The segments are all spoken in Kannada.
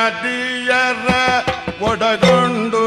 ಗೆಳತಿಯರ ಒಡಗೊಂಡು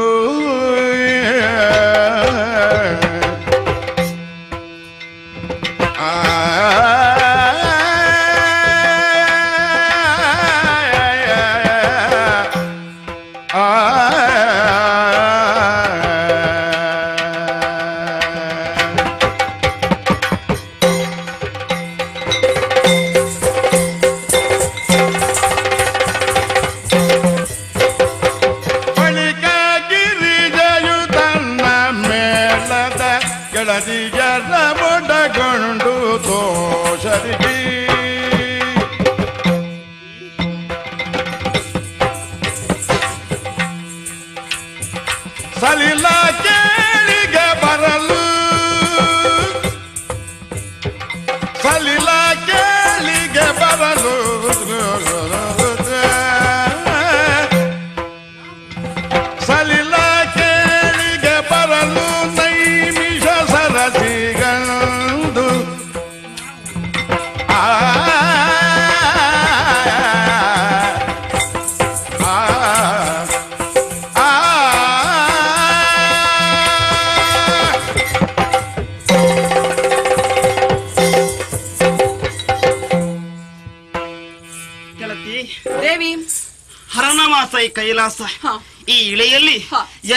ಗೆಳತಿಯರ ಒಡಗೊಂಡು ದೋಷರಿಗೆ ಸಲಿಲ ಕೇಳಿಗೆ ಬರಲು ಸಲಿಲ ಕೇಳಿಗೆ ಬರಲು ಸಲಿಲ ಕೇಳಿಗೆ ಬರಲು ನೈಮಿಷ ಸರಸಿಗಂದು ದೇವಿ ಹರನವಾಸ ಕೈಲಾಸ ಈ ಇಳೆಯಲ್ಲಿ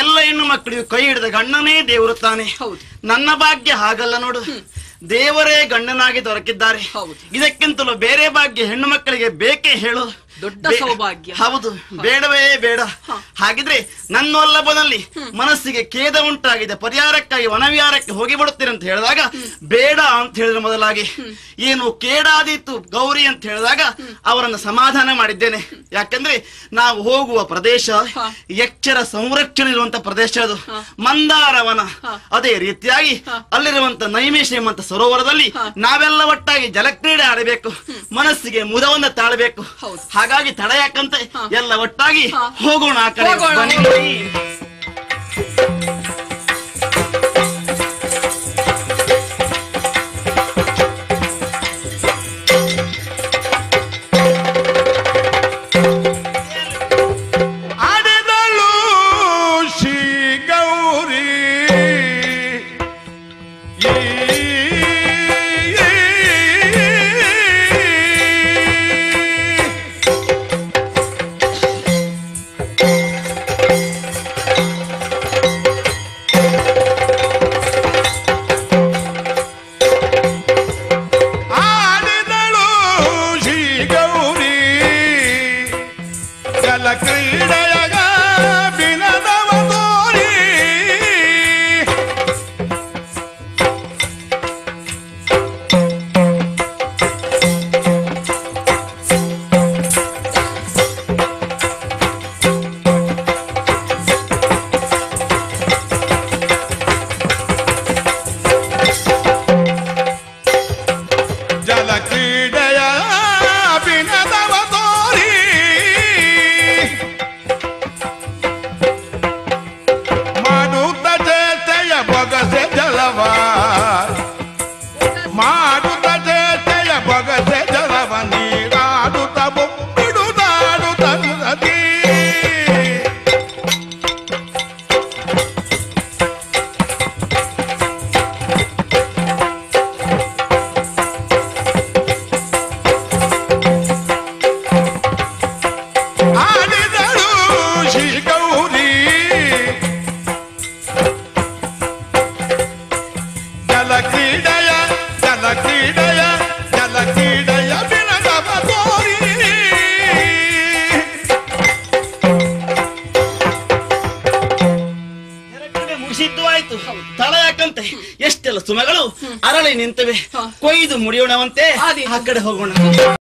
ಎಲ್ಲ ಹೆಣ್ಣು ಮಕ್ಕಳಿಗೂ ಕೈ ಹಿಡಿದ ಗಂಡನೇ ದೇವರು ತಾನೆ. ನನ್ನ ಭಾಗ್ಯ ಹಾಗಲ್ಲ ನೋಡು, ದೇವರೇ ಗಂಡನಾಗಿ ದೊರಕಿದ್ದಾರೆ. ಇದಕ್ಕಿಂತಲೂ ಬೇರೆ ಭಾಗ್ಯ ಹೆಣ್ಣು ಮಕ್ಕಳಿಗೆ ಬೇಕೇ ಹೇಳು? ದೊಡ್ಡ ಸೌಭಾಗ್ಯ. ಹೌದು, ಬೇಡವೇ ಬೇಡ. ಹಾಗಿದ್ರೆ ನನ್ನೊಲ್ಲಭದಲ್ಲಿ ಮನಸ್ಸಿಗೆ ಖೇದ ಉಂಟಾಗಿದೆ, ಪರಿಹಾರಕ್ಕಾಗಿ ವನವಿಹಾರಕ್ಕೆ ಹೋಗಿ ಬಿಡುತ್ತೇನೆ ಅಂತ ಹೇಳಿದಾಗ ಬೇಡ ಅಂತ ಹೇಳಿದ್ರೆ ಮೊದಲಾಗಿ ಏನು ಕೇಡಾದೀತು ಗೌರಿ ಅಂತ ಹೇಳಿದಾಗ ಅವರನ್ನು ಸಮಾಧಾನ ಮಾಡಿದ್ದೇನೆ. ಯಾಕಂದ್ರೆ ನಾವು ಹೋಗುವ ಪ್ರದೇಶ ಯಕ್ಷರ ಸಂರಕ್ಷಣೆ ಇರುವಂತ ಪ್ರದೇಶ, ಅದು ಮಂದಾರವನ. ಅದೇ ರೀತಿಯಾಗಿ ಅಲ್ಲಿರುವಂತ ನೈಮೇಶ ಎಂಬಂತ ಸರೋವರದಲ್ಲಿ ನಾವೆಲ್ಲ ಒಟ್ಟಾಗಿ ಜಲಕ್ರೀಡೆ ಆಡಬೇಕು, ಮನಸ್ಸಿಗೆ ಮುದವನ್ನ ತಾಳಬೇಕು. ಹಾಗಾಗಿ ತಡ ಯಾಕಂತೆ ಎಲ್ಲ ಒಟ್ಟಾಗಿ ಹೋಗೋಣ ಆ ಕಡೆ. ಬನ್ನಿ. ಆಡಿದಳು ಶ್ರೀ ಗೌರಿ ಕ್ರೀಡೆಯಗ ಬಿನದವ ತೋರಿ ಜಲ ಕ್ರೀಡೆಯ ಬಿನದವ ತೋರಿ ಮಾಡುತ್ತ ಚೇತೆಯ ಬೊಗಸೆ ಜಲವ ಮಾಡುತ್ತ ಚೇತೆಯ ಬೊಗಸೆ ಜಲವ ನೀರಾಡುತ್ತ ಬಿಡುದಾಡುತ್ತ ನದಿ ಆಡಿದಳು ಶ್ರೀ ಗೌರಿ ಜಲ ಕ್ರೀಡೆಯ ಬಿನದವ ತೋರಿ ಮುಗಿಸಿದ್ದು ಆಯ್ತು, ತಡ ಯಾಕಂತೆ ಎಷ್ಟೆಲ್ಲ ಸುಮಗಳು ಅರಳಿ ನಿಂತವೆ. ಕೊಯ್ದು ಮುಡಿಯೋಣವಂತೆ, ಆ ಕಡೆ ಹೋಗೋಣ.